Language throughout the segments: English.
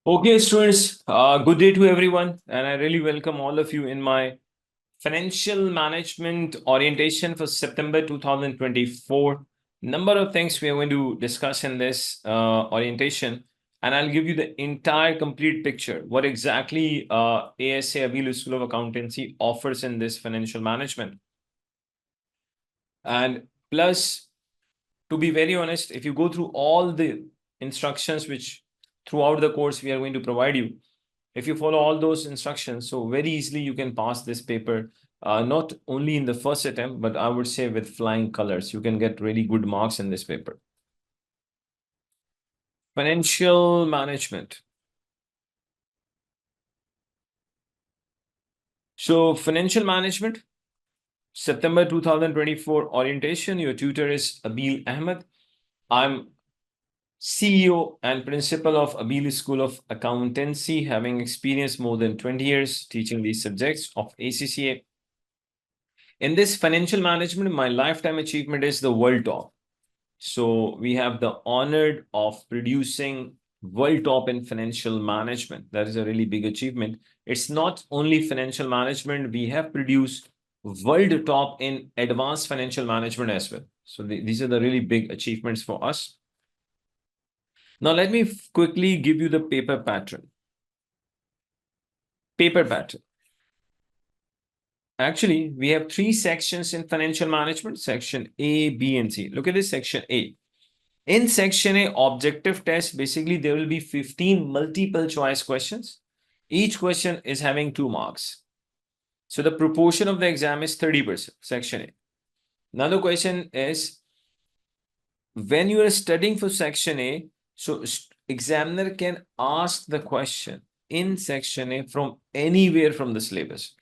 Okay, students, good day to everyone, and I really welcome all of you in my financial management orientation for September 2024. Number of things we are going to discuss in this orientation, and I'll give you the entire complete picture. What exactly ASA Abeel School of Accountancy offers in this financial management, and plus, to be very honest, if you go through all the instructions which throughout the course we are going to provide you, if you follow all those instructions, so very easily you can pass this paper, not only in the first attempt, but I would say with flying colors. You can get really good marks in this paper. Financial management. So financial management, September 2024 orientation. Your tutor is Abeel Ahmed. I'm CEO and principal of Abeel School of Accountancy, having experienced more than 20 years teaching these subjects of ACCA. In this financial management, my lifetime achievement is the world top. So we have the honor of producing world top in financial management. That is a really big achievement. It's not only financial management, we have produced world top in advanced financial management as well. So these are the really big achievements for us. Now, let me quickly give you the paper pattern. Paper pattern. Actually, we have three sections in financial management, section A, B, and C. Look at this section A. In section A, objective test, basically there will be 15 multiple choice questions. Each question is having 2 marks. So the proportion of the exam is 30%, section A. Another question is, when you are studying for section A, so examiner can ask the question in section A from anywhere from the syllabus.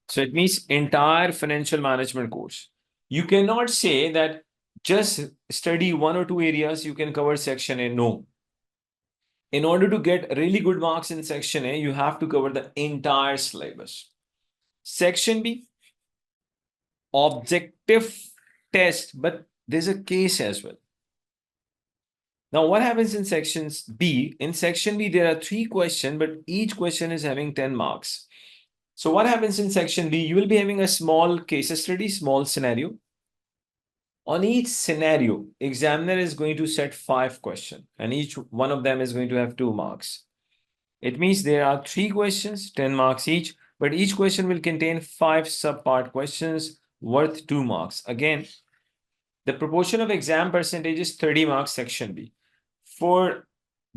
So it means entire financial management course. You cannot say that just study 1 or 2 areas, you can cover section A. No. In order to get really good marks in section A, you have to cover the entire syllabus. Section B, objective test, but there's a case as well. Now, what happens in sections B? In section B, there are 3 questions, but each question is having 10 marks. So what happens in section B? You will be having a small case study, small scenario. On each scenario, examiner is going to set 5 questions, and each one of them is going to have 2 marks. It means there are 3 questions, 10 marks each, but each question will contain 5 subpart questions worth 2 marks. Again, the proportion of exam percentage is 30 marks, section B. For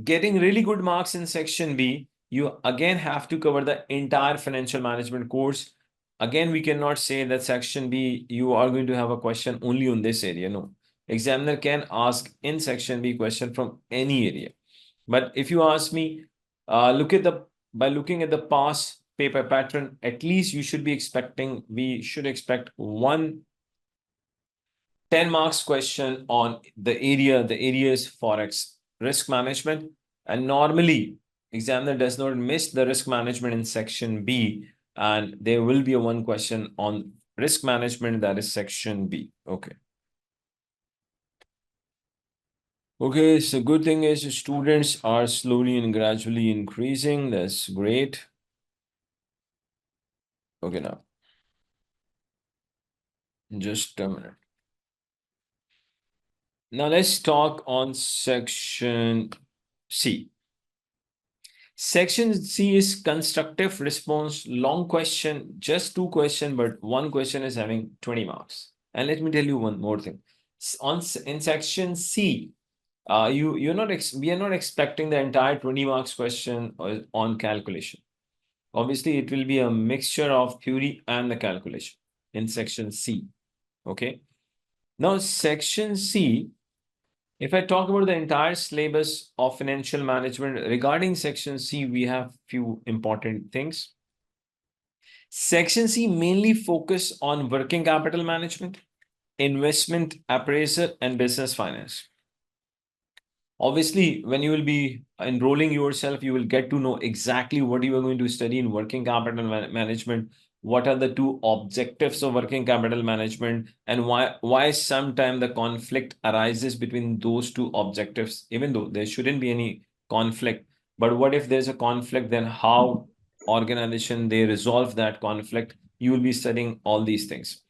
getting really good marks in section B, you again have to cover the entire financial management course. Again, we cannot say that section B, you are going to have a question only on this area. No, examiner can ask in section B question from any area. But if you ask me, by looking at the past paper pattern, at least you should be expecting, we should expect 10 marks question on the area is Forex risk management. And normally, examiner does not miss the risk management in section B, and there will be a 1 question on risk management, that is section B. Okay. Okay, so good thing is students are slowly and gradually increasing. That's great. Okay, now. Just a minute. Now let's talk on section C. Section C is constructive response, long question, just 2 questions, but 1 question is having 20 marks. And let me tell you one more thing. In section C, we are not expecting the entire 20 marks question on calculation. Obviously, it will be a mixture of theory and the calculation in section C. Okay. Now, section C, if I talk about the entire syllabus of financial management regarding section C, we have few important things. Section C mainly focus on working capital management, investment appraisal, and business finance. Obviously, when you will be enrolling yourself, you will get to know exactly what you are going to study in working capital management. What are the 2 objectives of working capital management, and why sometimes the conflict arises between those 2 objectives, even though there shouldn't be any conflict. But what if there's a conflict? Then how organization they resolve that conflict? You will be studying all these things.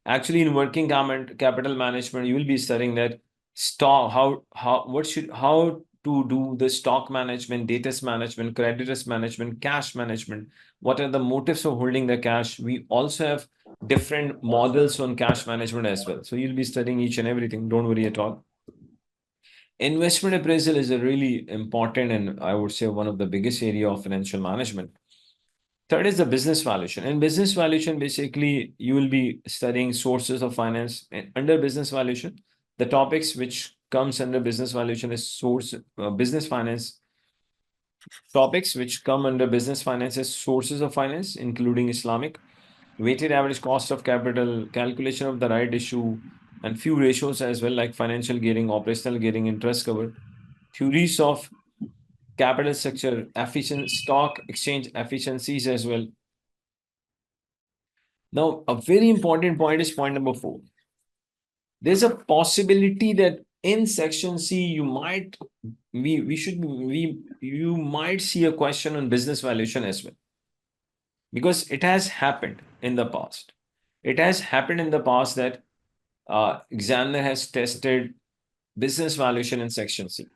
Actually, in working capital management, you will be studying that stock, how to do the stock management, debtors management, creditors management, cash management. What are the motives of holding the cash? We also have different models on cash management as well. So you'll be studying each and everything. Don't worry at all. Investment appraisal is a really important and I would say one of the biggest area of financial management. Third is the business valuation. In business valuation, basically, you will be studying sources of finance. And under business valuation, the topics which comes under business valuation is business finance. Topics which come under business finance is sources of finance, including Islamic, weighted average cost of capital, calculation of the right issue, and few ratios as well, like financial gearing, operational gearing, interest cover, theories of capital structure, efficient stock exchange efficiencies as well. Now, a very important point is point number 4. There's a possibility that in section C, you might you might see a question on business valuation as well. Because it has happened in the past. It has happened in the past that examiner has tested business valuation in section C.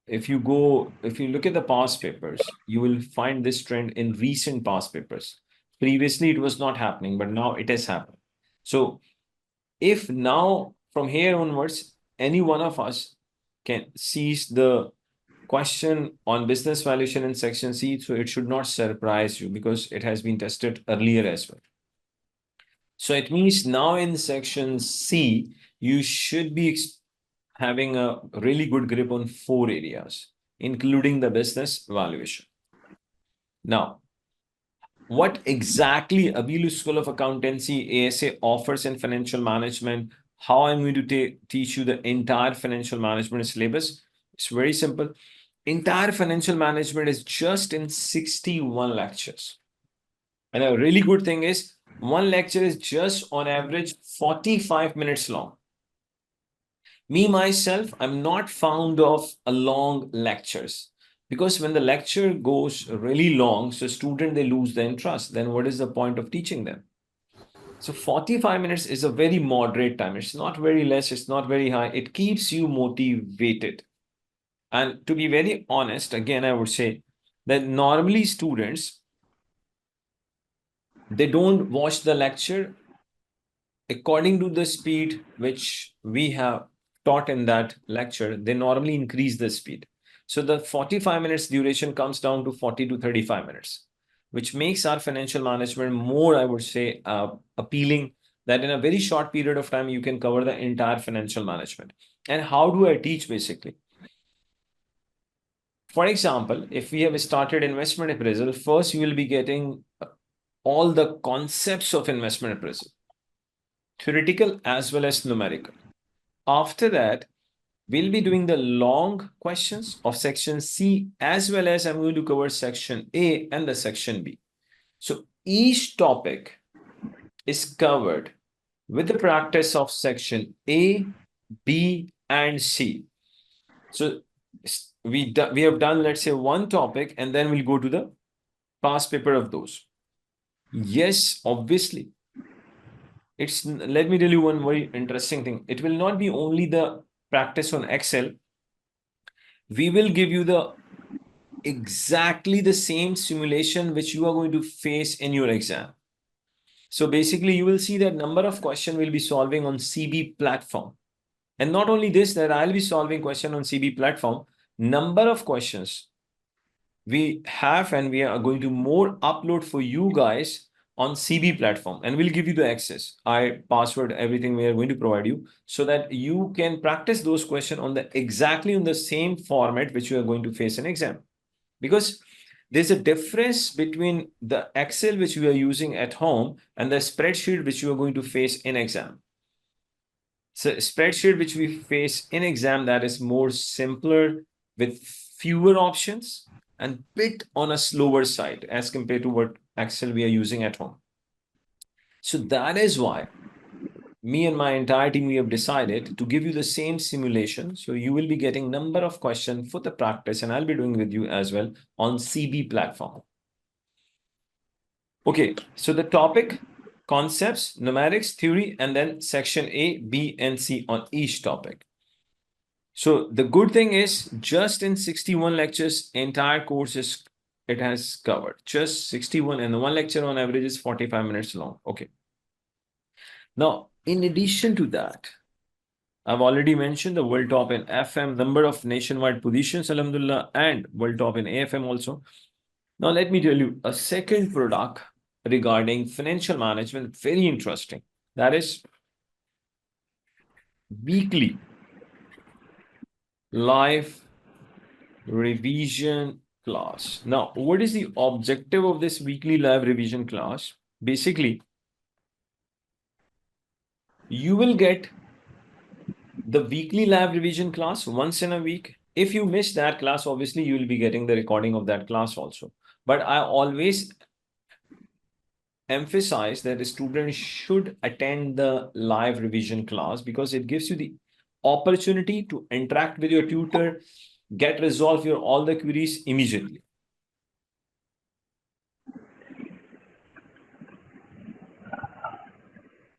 If you look at the past papers, you will find this trend in recent past papers. Previously, it was not happening, but now it has happened. So if now from here onwards, any one of us can seize the question on business valuation in section C, so it should not surprise you because it has been tested earlier as well. So it means now in section C, you should be having a really good grip on 4 areas, including the business valuation. Now, what exactly Abeel School of Accountancy ASA offers in financial management, how I'm going to teach you the entire financial management syllabus. It's very simple. Entire financial management is just in 61 lectures. And a really good thing is one lecture is just on average 45 minutes long. Me, myself, I'm not fond of long lectures because when the lecture goes really long, so student, they lose the interest. Then what is the point of teaching them? So 45 minutes is a very moderate time. It's not very less. It's not very high. It keeps you motivated. And to be very honest, again, I would say that normally students, they don't watch the lecture according to the speed which we have taught in that lecture. They normally increase the speed. So the 45 minutes duration comes down to 40 to 35 minutes, which makes our financial management more, I would say, appealing, that in a very short period of time, you can cover the entire financial management. And how do I teach basically? For example, if we have started investment appraisal, first you will be getting all the concepts of investment appraisal, theoretical as well as numerical. After that, we'll be doing the long questions of section C as well as I'm going to cover section A and the section B. So each topic is covered with the practice of section A, B, and C. So we have done, let's say, one topic, and then we'll go to the past paper of those. Yes, obviously. Let me tell you one very interesting thing. It will not be only the practice on Excel. We will give you the exactly the same simulation which you are going to face in your exam. So basically, you will see that number of questions will be solving on CB platform. And not only this, that I'll be solving question on CB platform, number of questions we have and we are going to more upload for you guys on CB platform, and we'll give you the access, password, everything we are going to provide you so that you can practice those questions on the exactly on the same format which you are going to face in exam. Because there's a difference between the Excel which we are using at home and the spreadsheet which you are going to face in exam. So spreadsheet which we face in exam, that is more simpler with fewer options and bit on a slower side as compared to what Excel we are using at home. So that is why me and my entire team, we have decided to give you the same simulation. So you will be getting number of questions for the practice, and I'll be doing with you as well on CB platform. Okay, so the topic, concepts, numerics, theory, and then section A, B, and C on each topic. So the good thing is just in 61 lectures, entire course is it has covered. Just 61, and the one lecture on average is 45 minutes long. Okay. Now, in addition to that, I've already mentioned the world top in FM, number of nationwide positions, alhamdulillah, and world top in AFM also. Now, let me tell you a second product regarding financial management, very interesting. That is weekly live revision class. Now, what is the objective of this weekly live revision class? Basically, you will get the weekly live revision class once in a week. If you miss that class, obviously you will be getting the recording of that class also. But I always emphasize that the student should attend the live revision class because it gives you the opportunity to interact with your tutor, get resolve your all the queries immediately.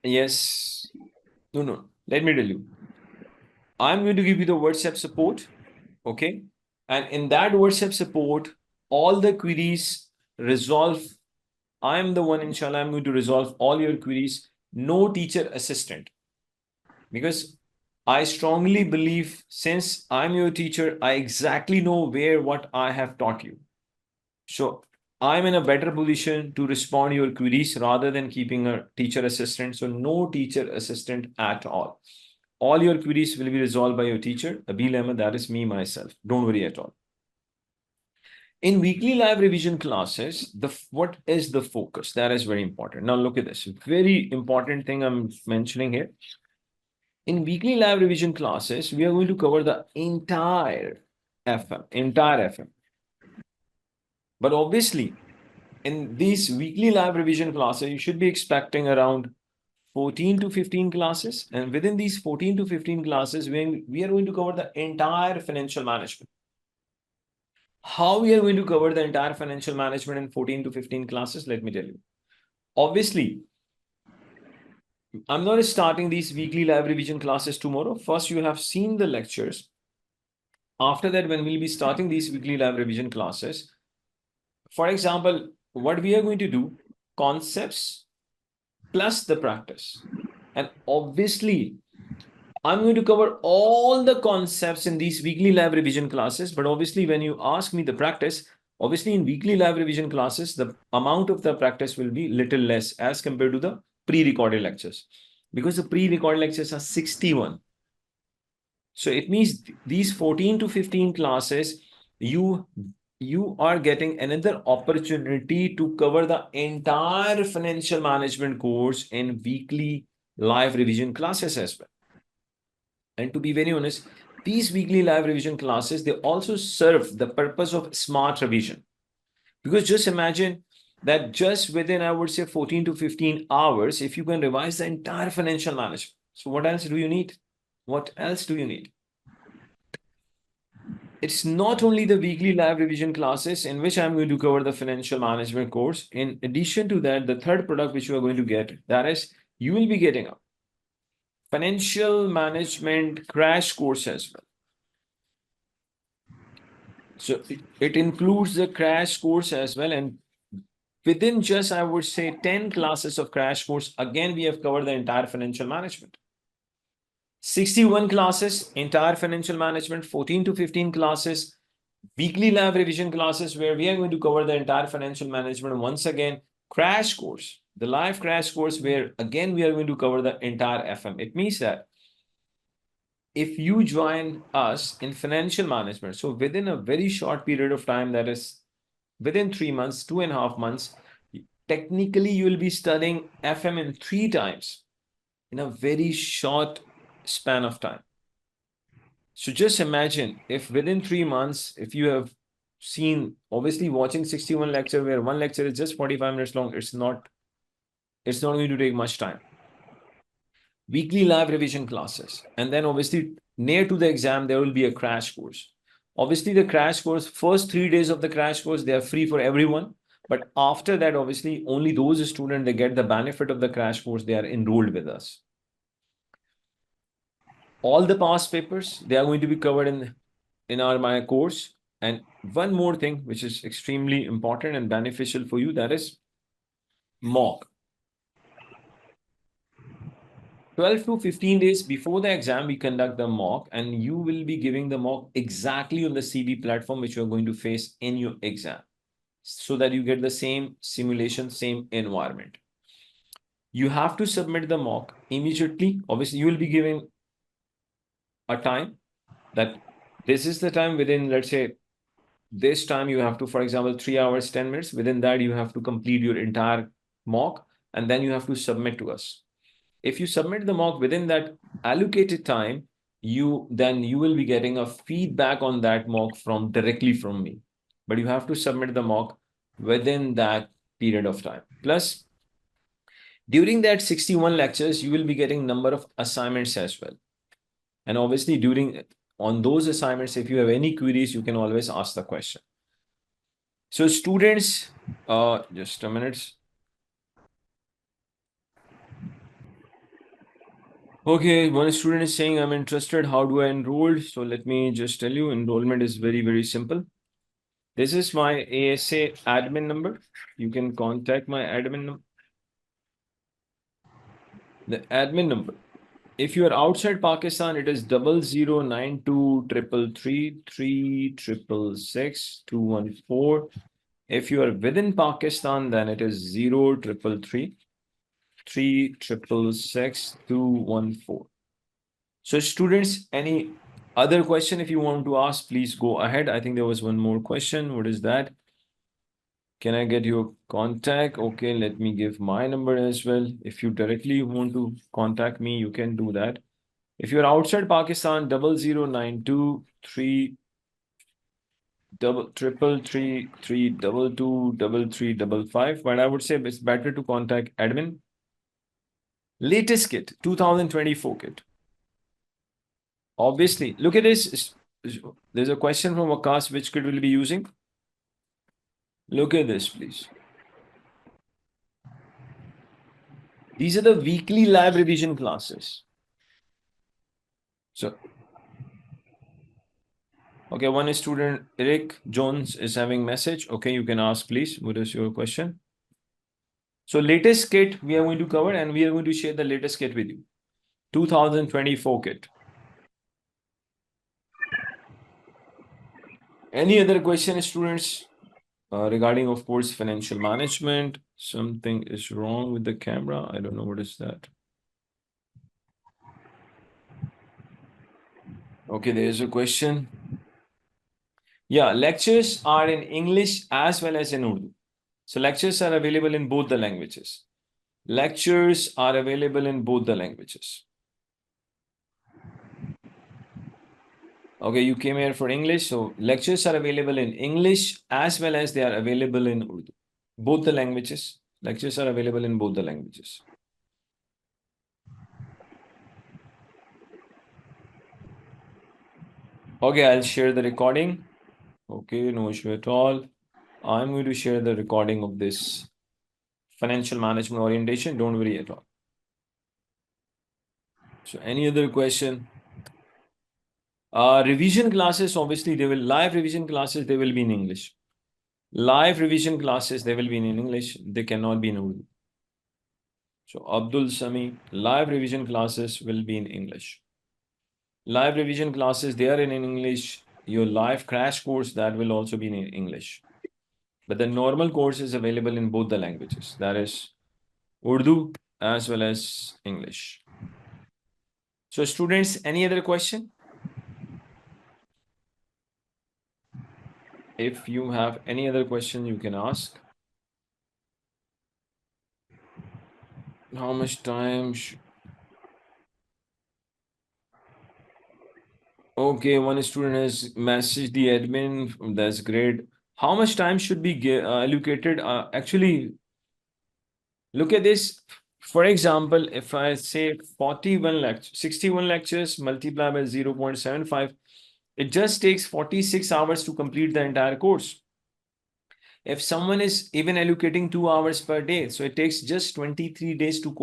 Yes. No. Let me tell you. I'm going to give you the WhatsApp support. Okay. And in that WhatsApp support, all the queries resolve. I'm the one, inshallah, I'm going to resolve all your queries. No teacher assistant. Because I strongly believe since I'm your teacher, I exactly know what I have taught you. So I'm in a better position to respond to your queries rather than keeping a teacher assistant. So no teacher assistant at all. All your queries will be resolved by your teacher, Abeel Ahmed, that is me, myself. Don't worry at all. In weekly live revision classes, what is the focus? That is very important. Now look at this. Very important thing I'm mentioning here. In weekly live revision classes, we are going to cover the entire FM. But obviously, in these weekly live revision classes, you should be expecting around 14 to 15 classes. And within these 14 to 15 classes, we are going to cover the entire financial management. How we are going to cover the entire financial management in 14 to 15 classes? Let me tell you. Obviously, I'm not starting these weekly live revision classes tomorrow. First, you have seen the lectures. After that, when we'll be starting these weekly live revision classes, for example, what we are going to do, concepts plus the practice. And obviously, I'm going to cover all the concepts in these weekly live revision classes. But obviously, when you ask me the practice, obviously in weekly live revision classes, the amount of the practice will be little less as compared to the pre-recorded lectures. Because the pre-recorded lectures are 61. So it means these 14 to 15 classes, you are getting another opportunity to cover the entire financial management course in weekly live revision classes as well. And to be very honest, these weekly live revision classes, they also serve the purpose of smart revision. Because just imagine that just within, I would say, 14 to 15 hours, if you can revise the entire financial management. So what else do you need? What else do you need? It's not only the weekly live revision classes in which I'm going to cover the financial management course. In addition to that, the third product which you are going to get, that is, you will be getting a financial management crash course as well. So it includes the crash course as well. And within just, I would say, 10 classes of crash course, again, we have covered the entire financial management. 61 classes, entire financial management, 14 to 15 classes, weekly live revision classes where we are going to cover the entire financial management. Once again, crash course, the live crash course where again we are going to cover the entire FM. It means that if you join us in financial management, so within a very short period of time, that is within 3 months, 2.5 months, technically you will be studying FM in 3 times in a very short span of time. So just imagine if within 3 months, if you have seen, obviously watching 61 lecture where one lecture is just 45 minutes long, it's not going to take much time. weekly live revision classes, and then obviously near to the exam there will be a crash course. Obviously the crash course, first 3 days of the crash course, they are free for everyone, but after that obviously only those students that get the benefit of the crash course, they are enrolled with us. All the past papers, they are going to be covered in our my course. And one more thing which is extremely important and beneficial for you, that is mock. 12 to 15 days before the exam, we conduct the mock, and you will be giving the mock exactly on the CB platform which you're going to face in your exam, so that you get the same simulation, same environment. You have to submit the mock immediately. Obviously, you will be given a time that this is the time within, let's say, this time you have to, for example, 3 hours, 10 minutes. Within that, you have to complete your entire mock, and then you have to submit to us. If you submit the mock within that allocated time, then you will be getting a feedback on that mock directly from me. But you have to submit the mock within that period of time. Plus, during that 61 lectures, you will be getting number of assignments as well. And obviously, on those assignments, if you have any queries, you can always ask the question. So students, just a minute. Okay, one student is saying, I'm interested. How do I enroll? So let me just tell you, enrollment is very, very simple. This is my ASA admin number. You can contact my admin number. The admin number. If you are outside Pakistan, it is 009233336661. If you are within Pakistan, then it is 0333366214. So students, any other question if you want to ask, please go ahead. I think there was one more question. What is that? Can I get your contact? Okay, let me give my number as well. If you directly want to contact me, you can do that. If you're outside Pakistan, 0092333333223355. But I would say it's better to contact admin. Latest kit, 2024 kit. Obviously, look at this. There's a question from Akas, which kit will be using? Look at this, please. These are the weekly lab revision classes. So, okay, one student, Eric Jones, is having message. Okay, you can ask, please. What is your question? So, latest kit we are going to cover, and we are going to share the latest kit with you. 2024 kit. Any other question, students, regarding, of course, financial management? Something is wrong with the camera. I don't know what is that. Okay, there's a question. Yeah, lectures are in English as well as in Urdu. So lectures are available in both the languages. Lectures are available in both the languages. Okay, you came here for English. So lectures are available in English as well as they are available in Urdu. Both the languages. Lectures are available in both the languages. Okay, I'll share the recording. Okay, no issue at all. I'm going to share the recording of this financial management orientation. Don't worry at all. So any other question? Revision classes, obviously, live revision classes, they will be in English. Live revision classes, they will be in English. They cannot be in Urdu. So Abdul Sami, live revision classes will be in English. Live revision classes, they are in English. Your live crash course, that will also be in English. But the normal course is available in both the languages. That is Urdu as well as English. So students, any other question? If you have any other question, you can ask. How much time? Okay, one student has messaged the admin. That's great. How much time should be allocated? Actually, look at this. For example, if I say 41 lectures, 61 lectures multiply by 0.75, it just takes 46 hours to complete the entire course. If someone is even allocating 2 hours per day, so it takes just 23 days to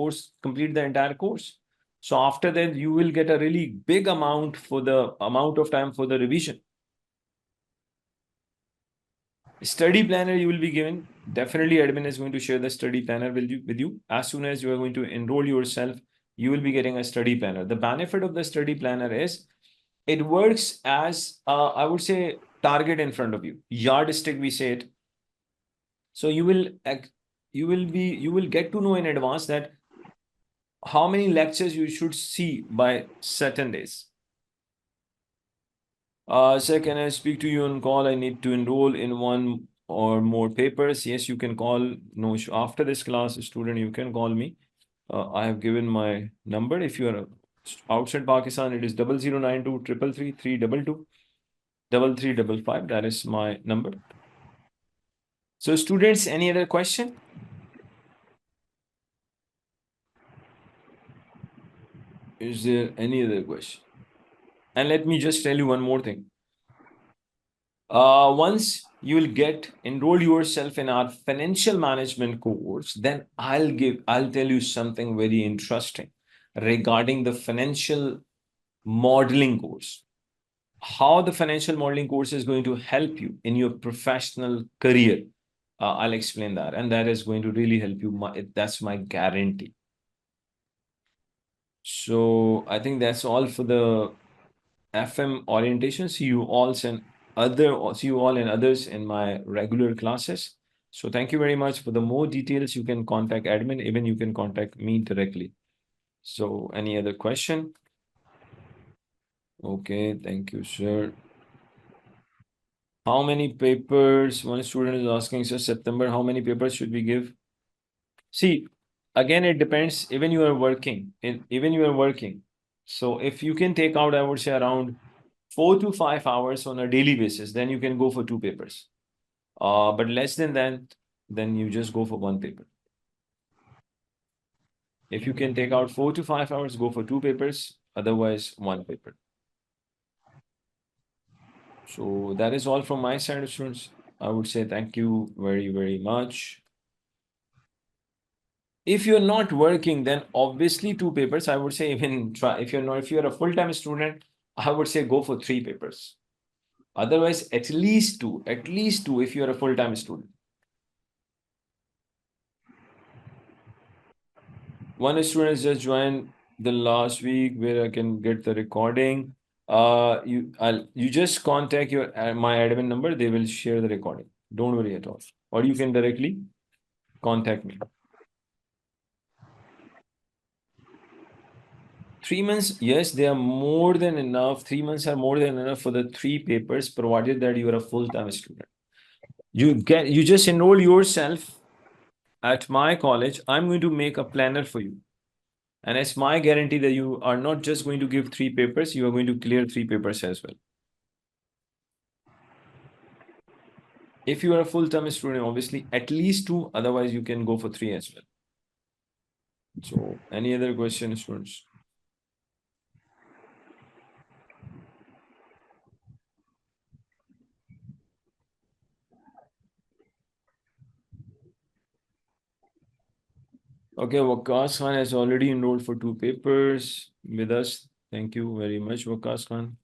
complete the entire course. So after that, you will get a really big amount for the amount of time for the revision. Study planner you will be given. Definitely admin is going to share the study planner with you. As soon as you are going to enroll yourself, you will be getting a study planner. The benefit of the study planner is it works as I would say target in front of you, yardstick we say it. So you will get to know in advance that how many lectures you should see by certain days. Sir, can I speak to you on call? I need to enroll in one or more papers. Yes, you can call. No issue. After this class, student, you can call me. I have given my number. If you are outside Pakistan, it is 0092 333 322 3355. That is my number. So, students, any other question? Is there any other question? And let me just tell you one more thing. Once you will get enroll yourself in our financial management course, then I'll tell you something very interesting regarding the financial modeling course. How the financial modeling course is going to help you in your professional career. I'll explain that, and that is going to really help you. That's my guarantee. So I think that's all for the FM orientation. See you all and others in my regular classes. So thank you very much. For the more details, you can contact admin. Even you can contact me directly. So any other question? Okay, thank you, sir. How many papers? One student is asking, sir, September, how many papers should we give? See, again, it depends. Even you are working, So if you can take out, I would say around 4 to 5 hours on a daily basis, then you can go for 2 papers. But less than that, then you just go for 1 paper. If you can take out 4 to 5 hours, go for 2 papers. Otherwise, 1 paper. So that is all from my side, students. I would say thank you very, very much. If you're not working, then obviously 2 papers. I would say even try. If you're a full-time student, I would say go for 3 papers. Otherwise, at least two. At least two if you're a full-time student. One student has just joined the last week where I can get the recording. You just contact your my admin number. They will share the recording. Don't worry at all. Or you can directly contact me. 3 months, yes, they are more than enough. 3 months are more than enough for the 3 papers, provided that you are a full-time student. You just enroll yourself at my college. I'm going to make a planner for you. And it's my guarantee that you are not just going to give 3 papers, you are going to clear 3 papers as well. If you are a full-time student, obviously at least 2, otherwise you can go for 3 as well. So any other questions, students? Okay, Waqas Khan has already enrolled for 2 papers with us. Thank you very much, Waqas Khan.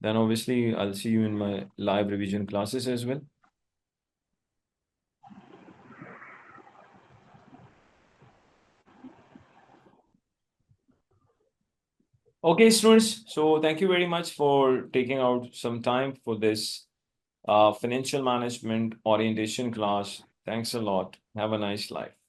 Then obviously I'll see you in my live revision classes as well. Okay, students. So thank you very much for taking out some time for this financial management orientation class. Thanks a lot. Have a nice life.